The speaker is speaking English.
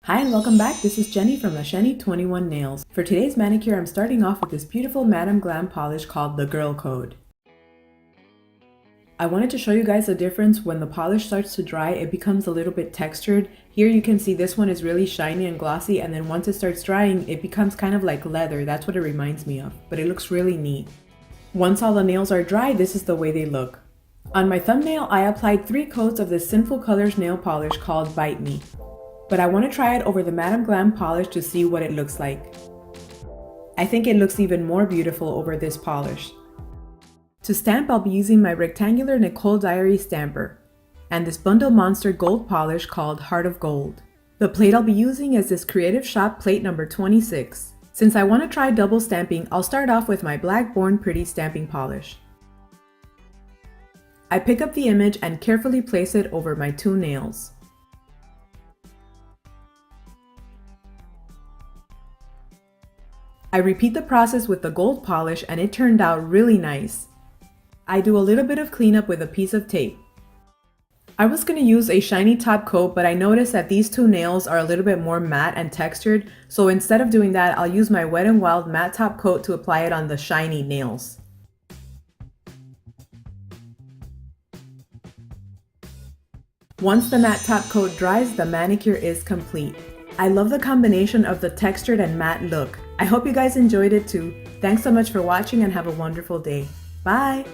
Hi and welcome back. This is Jenny from LaShenny21Nails. For today's manicure, I'm starting off with this beautiful Madame Glam polish called the Girl Code. I wanted to show you guys the difference. When the polish starts to dry, it becomes a little bit textured. Here you can see this one is really shiny and glossy, and then once it starts drying, it becomes kind of like leather. That's what it reminds me of, but it looks really neat. Once all the nails are dry, this is the way they look. On my thumbnail, I applied 3 coats of this Sinful Colors nail polish called Bite Me. But I want to try it over the Madame Glam polish to see what it looks like. I think it looks even more beautiful over this polish. To stamp, I'll be using my rectangular Nicole Diary stamper and this Bundle Monster gold polish called Heart of Gold. The plate I'll be using is this Creative Shop plate number 26. Since I want to try double stamping, I'll start off with my Black Born Pretty stamping polish. I pick up the image and carefully place it over my 2 nails. I repeat the process with the gold polish and it turned out really nice. I do a little bit of cleanup with a piece of tape. I was going to use a shiny top coat, but I noticed that these 2 nails are a little bit more matte and textured, so instead of doing that, I'll use my Wet n Wild matte top coat to apply it on the shiny nails. Once the matte top coat dries, the manicure is complete. I love the combination of the textured and matte look. I hope you guys enjoyed it too. Thanks so much for watching and have a wonderful day. Bye!